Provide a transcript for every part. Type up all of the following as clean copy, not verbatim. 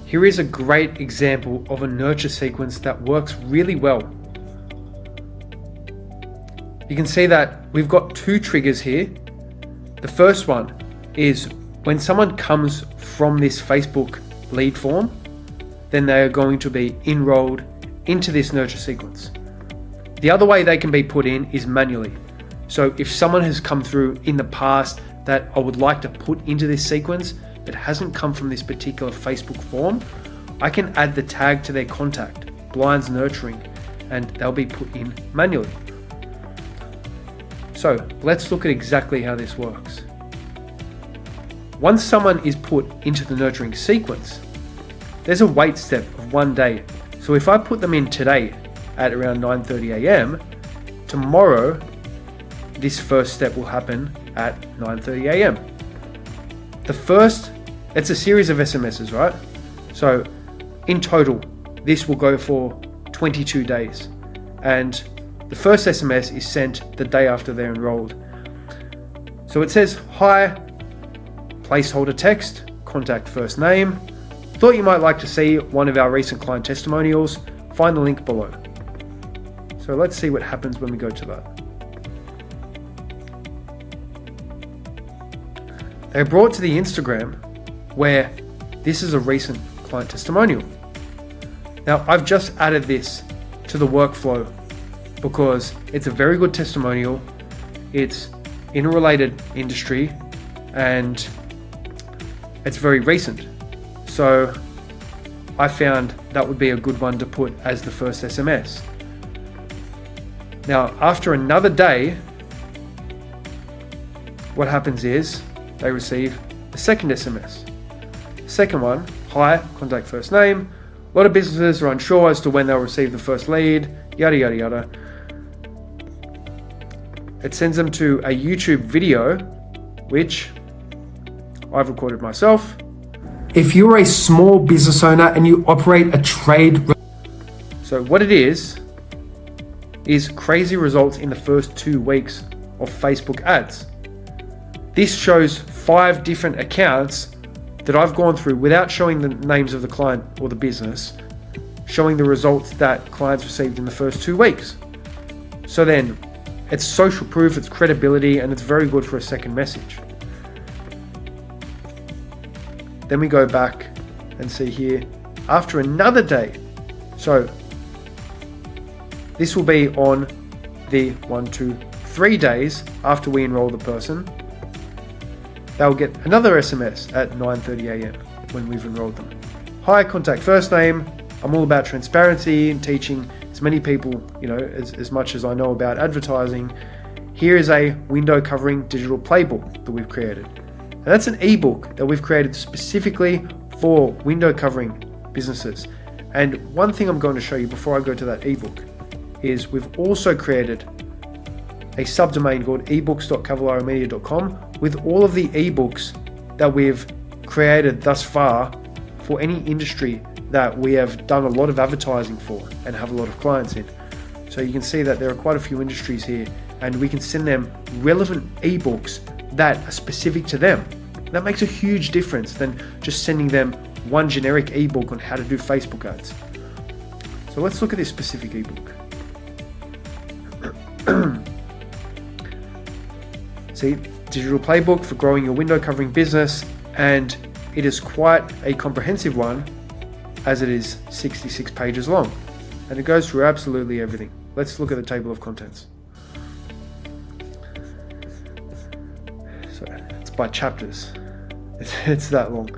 Here is a great example of a nurture sequence that works really well. You can see that we've got two triggers here. The first one is when someone comes from this Facebook lead form, then they are going to be enrolled into this nurture sequence. The other way they can be put in is manually. So if someone has come through in the past that I would like to put into this sequence that hasn't come from this particular Facebook form, I can add the tag to their contact, blinds nurturing, and they'll be put in manually. So let's look at exactly how this works. Once someone is put into the nurturing sequence, there's a wait step of 1 day. So if I put them in today at around 9:30 a.m, tomorrow this first step will happen at 9:30 a.m. It's a series of SMSs, right? So in total, this will go for 22 days. And the first SMS is sent the day after they're enrolled. So it says, "Hi, placeholder text, contact first name. Thought you might like to see one of our recent client testimonials. Find the link below." So let's see what happens when we go to that. They're brought to the Instagram where this is a recent client testimonial. Now I've just added this to the workflow because it's a very good testimonial. It's in a related industry and it's very recent. So I found that would be a good one to put as the first SMS. Now, after another day, what happens is they receive a second SMS. Second one, "Hi, contact first name. A lot of businesses are unsure as to when they'll receive the first lead, yada, yada, yada." It sends them to a YouTube video, which I've recorded myself. If you're a small business owner and you operate a trade... So what it is crazy results in the first 2 weeks of Facebook ads. This shows 5 different accounts that I've gone through without showing the names of the client or the business, showing the results that clients received in the first 2 weeks. So then it's social proof, it's credibility, and it's very good for a second message. Then we go back and see here, after another day. So this will be on the 1, 2, 3 days after we enroll the person. They'll get another SMS at 9:30 a.m. when we've enrolled them. "Hi, contact first name. I'm all about transparency and teaching as many people, as much as I know about advertising. Here is a window covering digital playbook that we've created." And that's an ebook that we've created specifically for window covering businesses. And one thing I'm going to show you before I go to that ebook is we've also created a subdomain called ebooks.CavallaroMedia.com with all of the ebooks that we've created thus far for any industry that we have done a lot of advertising for and have a lot of clients in. So you can see that there are quite a few industries here, and we can send them relevant ebooks that are specific to them. That makes a huge difference than just sending them one generic ebook on how to do Facebook ads. So let's look at this specific ebook. See, digital playbook for growing your window covering business, and it is quite a comprehensive one as it is 66 pages long, and it goes through absolutely everything. Let's look at the table of contents. So it's by chapters. It's that long.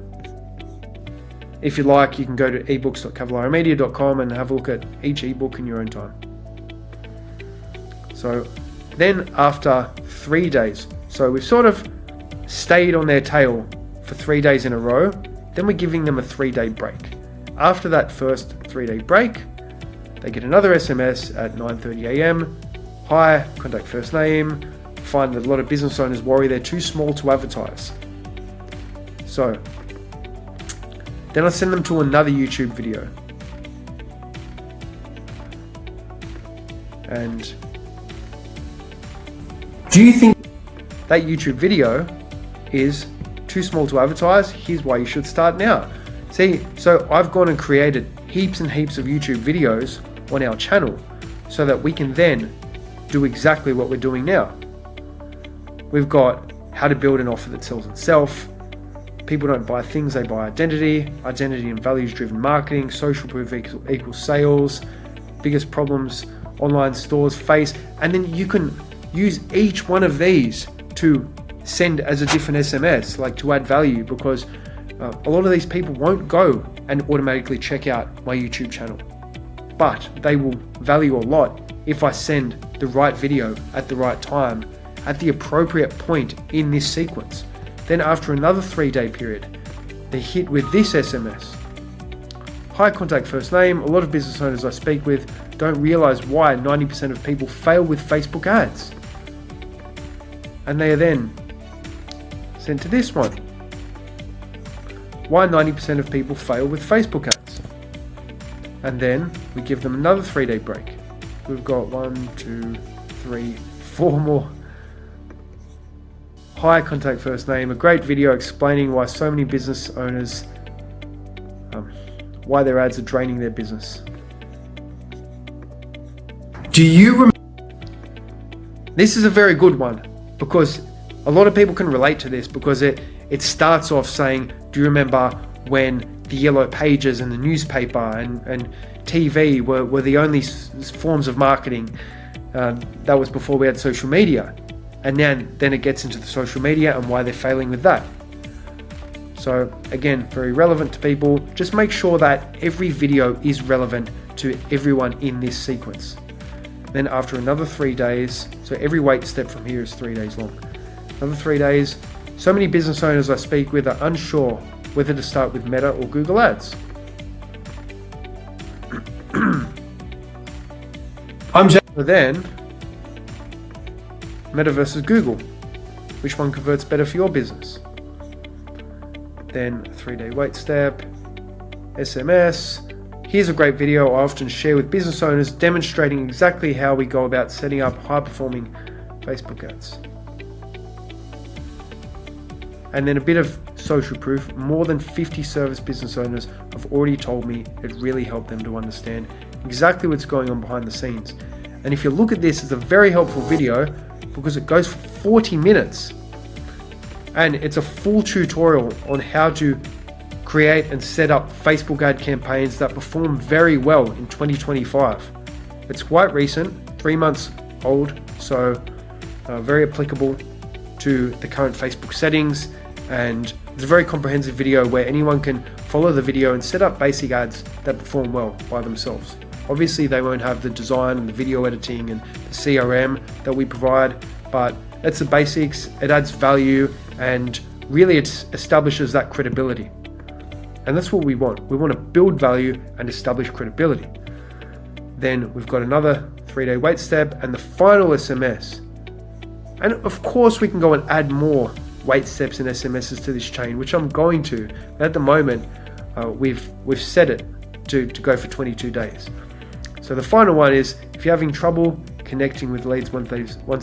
If you like, you can go to ebooks.CavallaroMedia.com and have a look at each ebook in your own time. So then after 3 days, so we've sort of stayed on their tail for 3 days in a row, then we're giving them a 3-day break. After that first 3-day break, they get another SMS at 9:30 a.m. "Hi, contact first name. Find that a lot of business owners worry they're too small to advertise." So then I send them to another YouTube video. And do you think that YouTube video is too small to advertise? Here's why you should start now. See, so I've gone and created heaps and heaps of YouTube videos on our channel so that we can then do exactly what we're doing now. We've got how to build an offer that sells itself. People don't buy things, they buy identity. Identity and values driven marketing. Social proof equals sales. Biggest problems online stores face. And then you can use each one of these to send as a different SMS, like to add value, because a lot of these people won't go and automatically check out my YouTube channel, but they will value a lot if I send the right video at the right time at the appropriate point in this sequence. Then after another 3-day period, they hit with this SMS. Hi, contact first name. A lot of business owners I speak with don't realize why 90% of people fail with Facebook ads. And they are then sent to this one. Why 90% of people fail with Facebook ads. And then we give them another 3-day break. We've got 1, 2, 3, 4 more. Hi, contact first name. A great video explaining why so many business owners, why their ads are draining their business. Do you remember? This is a very good one, because a lot of people can relate to this, because it starts off saying, do you remember when the yellow pages and the newspaper and TV were the only forms of marketing? That was before we had social media. And then it gets into the social media and why they're failing with that. So again, very relevant to people. Just make sure that every video is relevant to everyone in this sequence. Then after another 3 days, so every wait step from here is 3 days long. Another 3 days, so many business owners I speak with are unsure whether to start with Meta or Google Ads. So then, Meta versus Google. Which one converts better for your business? Then 3-day wait step, SMS. Here's a great video I often share with business owners demonstrating exactly how we go about setting up high-performing Facebook ads. And then a bit of social proof. More than 50 service business owners have already told me it really helped them to understand exactly what's going on behind the scenes. And if you look at this, it's a very helpful video because it goes for 40 minutes. And it's a full tutorial on how to create and set up Facebook ad campaigns that perform very well in 2025. It's quite recent, 3 months old, so very applicable to the current Facebook settings, and it's a very comprehensive video where anyone can follow the video and set up basic ads that perform well by themselves. Obviously they won't have the design and the video editing and the CRM that we provide, but it's the basics, it adds value, and really it establishes that credibility. And that's what we want. We want to build value and establish credibility. Then we've got another 3-day wait step and the final SMS. And of course we can go and add more wait steps and SMSs to this chain, which I'm going to. But at the moment, we've set it to go for 22 days. So the final one is, if you're having trouble connecting with leads once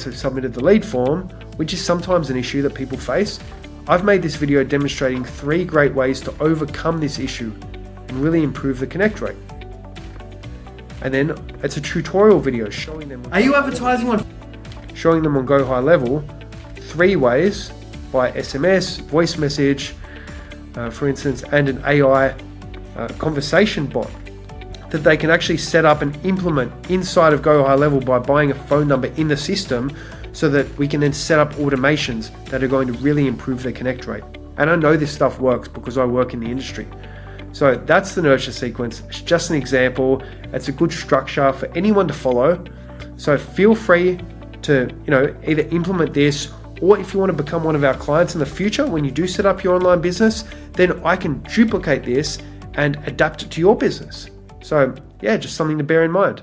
they've submitted the lead form, which is sometimes an issue that people face, I've made this video demonstrating 3 great ways to overcome this issue and really improve the connect rate. And then it's a tutorial video showing them. Are you advertising on? Showing them on Go High Level 3 ways by SMS, voice message, for instance, and an AI conversation bot that they can actually set up and implement inside of Go High Level by buying a phone number in the system, so that we can then set up automations that are going to really improve their connect rate. And I know this stuff works because I work in the industry. So that's the nurture sequence. It's just an example. It's a good structure for anyone to follow. So feel free to, either implement this, or if you want to become one of our clients in the future, when you do set up your online business, then I can duplicate this and adapt it to your business. So yeah, just something to bear in mind.